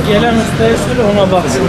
Gelen ustaya söyle, ona baksın.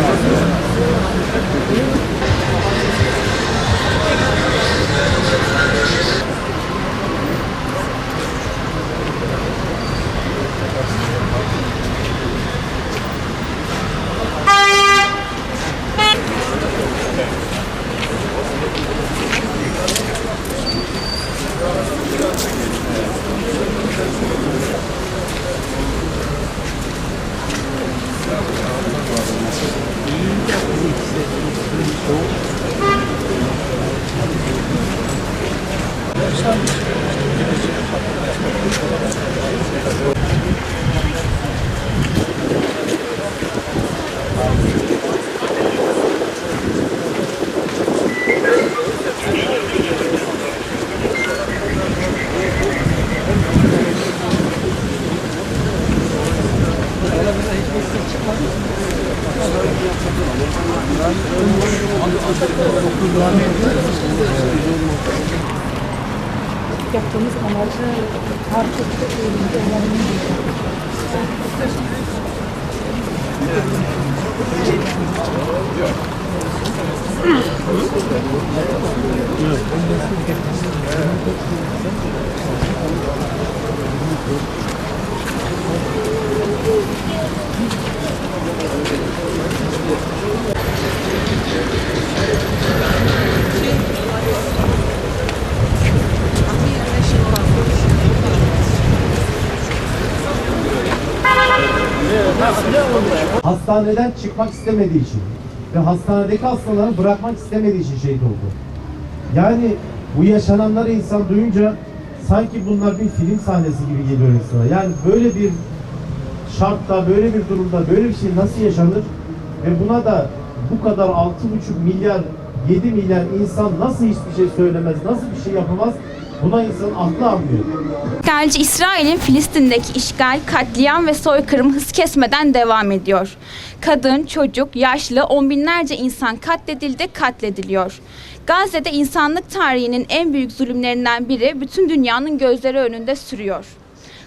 Yaptığımız amacı hareket eğilimde olanın hastaneden çıkmak istemediği için ve hastanedeki hastaları bırakmak istemediği için şehit oldu. Yani bu yaşananları insan duyunca sanki bunlar bir film sahnesi gibi geliyor insana. Yani böyle bir şartta, böyle bir durumda böyle bir şey nasıl yaşanır ve buna da bu kadar 6,5 milyar, 7 milyar insan nasıl hiçbir şey söylemez, nasıl bir şey yapamaz? Buna insan aklı almıyor. İşgalci İsrail'in Filistin'deki işgal, katliam ve soykırım hız kesmeden devam ediyor. Kadın, çocuk, yaşlı, on binlerce insan katlediliyor. Gazze'de insanlık tarihinin en büyük zulümlerinden biri bütün dünyanın gözleri önünde sürüyor.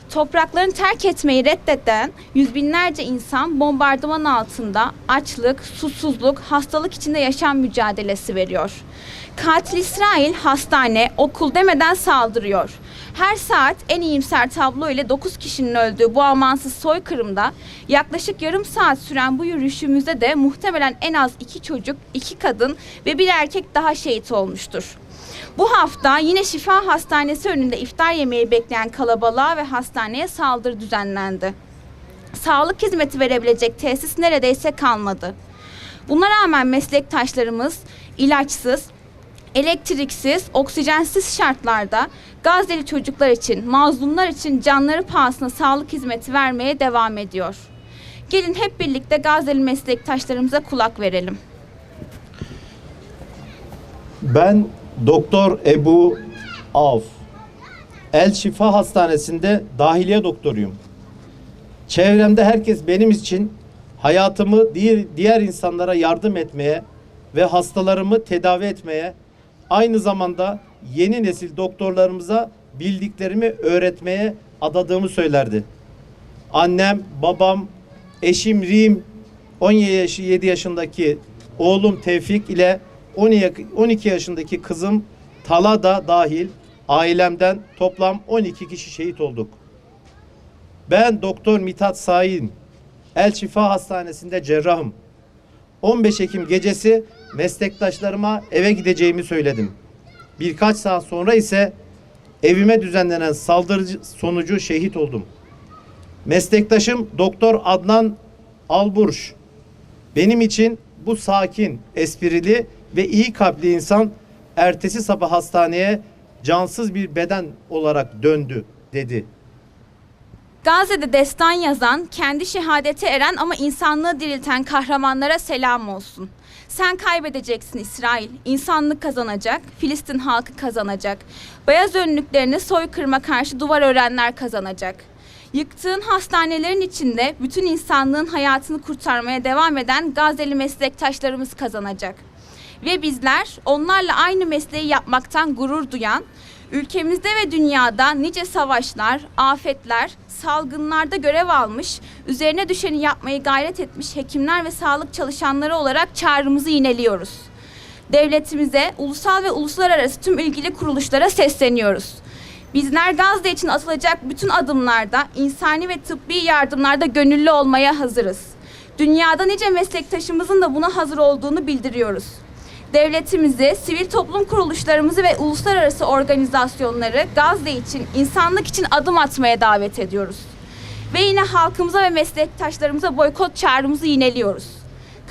Topraklarını terk etmeyi reddeden yüz binlerce insan bombardıman altında açlık, susuzluk, hastalık içinde yaşam mücadelesi veriyor. Katil İsrail hastane, okul demeden saldırıyor. Her saat en iyimser tablo ile 9 kişinin öldüğü bu amansız soykırımda yaklaşık yarım saat süren bu yürüyüşümüzde de muhtemelen en az 2 çocuk, 2 kadın ve 1 erkek daha şehit olmuştur. Bu hafta yine Şifa Hastanesi önünde iftar yemeği bekleyen kalabalığa ve hastaneye saldırı düzenlendi. Sağlık hizmeti verebilecek tesis neredeyse kalmadı. Buna rağmen meslektaşlarımız ilaçsız, elektriksiz, oksijensiz şartlarda Gazze'li çocuklar için, mazlumlar için canları pahasına sağlık hizmeti vermeye devam ediyor. Gelin hep birlikte Gazze'li meslektaşlarımıza kulak verelim. Ben Doktor Ebu Avf, El Şifa Hastanesi'nde dahiliye doktoruyum. Çevremde herkes benim için hayatımı diğer insanlara yardım etmeye ve hastalarımı tedavi etmeye, aynı zamanda yeni nesil doktorlarımıza bildiklerimi öğretmeye adadığımı söylerdi. Annem, babam, eşim Rim, 17 yaşındaki oğlum Tevfik ile 12 yaşındaki kızım Tala da dahil ailemden toplam 12 kişi şehit olduk. Ben Doktor Mithat Sahin, El Şifa Hastanesi'nde cerrahım. 15 Ekim gecesi meslektaşlarıma eve gideceğimi söyledim. Birkaç saat sonra ise evime düzenlenen saldırı sonucu şehit oldum. Meslektaşım Doktor Adnan Alburş benim için bu sakin, esprili ve iyi kalpli insan ertesi sabah hastaneye cansız bir beden olarak döndü dedi. Gazze'de destan yazan, kendi şehadete eren ama insanlığı dirilten kahramanlara selam olsun. Sen kaybedeceksin İsrail, insanlık kazanacak, Filistin halkı kazanacak. Beyaz önlüklerini soykırıma karşı duvar örenler kazanacak. Yıktığın hastanelerin içinde bütün insanlığın hayatını kurtarmaya devam eden Gazze'li meslektaşlarımız kazanacak. Ve bizler onlarla aynı mesleği yapmaktan gurur duyan, ülkemizde ve dünyada nice savaşlar, afetler, salgınlarda görev almış, üzerine düşeni yapmayı gayret etmiş hekimler ve sağlık çalışanları olarak çağrımızı yineliyoruz. Devletimize, ulusal ve uluslararası tüm ilgili kuruluşlara sesleniyoruz. Bizler Gazze için atılacak bütün adımlarda, insani ve tıbbi yardımlarda gönüllü olmaya hazırız. Dünyada nice meslektaşımızın da buna hazır olduğunu bildiriyoruz. Devletimizi, sivil toplum kuruluşlarımızı ve uluslararası organizasyonları Gazze için, insanlık için adım atmaya davet ediyoruz. Ve yine halkımıza ve meslektaşlarımıza boykot çağrımızı yineliyoruz.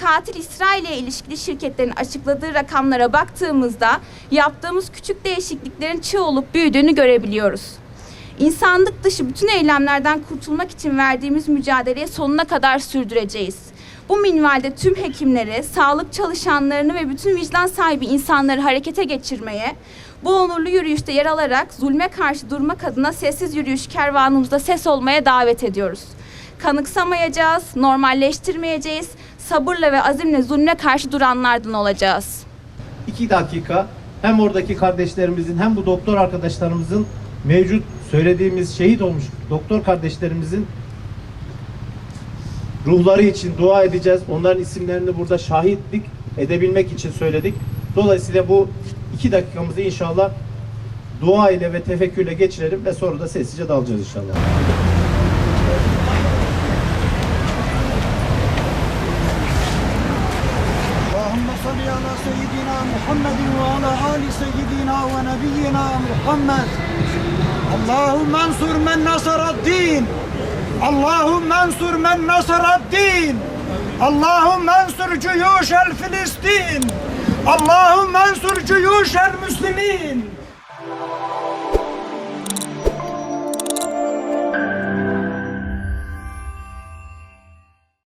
Katil İsrail'e ilişkili şirketlerin açıkladığı rakamlara baktığımızda yaptığımız küçük değişikliklerin çığ olup büyüdüğünü görebiliyoruz. İnsanlık dışı bütün eylemlerden kurtulmak için verdiğimiz mücadeleyi sonuna kadar sürdüreceğiz. Bu minvalde tüm hekimleri, sağlık çalışanlarını ve bütün vicdan sahibi insanları harekete geçirmeye, bu onurlu yürüyüşte yer alarak zulme karşı durmak adına sessiz yürüyüş kervanımızda ses olmaya davet ediyoruz. Kanıksamayacağız, normalleştirmeyeceğiz, sabırla ve azimle zulme karşı duranlardan olacağız. 2 dakika hem oradaki kardeşlerimizin hem bu doktor arkadaşlarımızın mevcut söylediğimiz şehit olmuş doktor kardeşlerimizin ruhları için dua edeceğiz. Onların isimlerini burada şahitlik edebilmek için söyledik. Dolayısıyla bu 2 dakikamızı inşallah dua ile ve tefekkürle geçirelim ve sonra da sessizce dalacağız inşallah. Allahümme salli ala seyyidina Muhammedin ve ala ali seyyidina ve nebiyyina Muhammed. Allahümme ensur men nasaraddin. Allahümme ensur men nasaraddin. Allahümme ensur cuyuşel Filistin. Allahümme ensur cuyuşel Müslimin.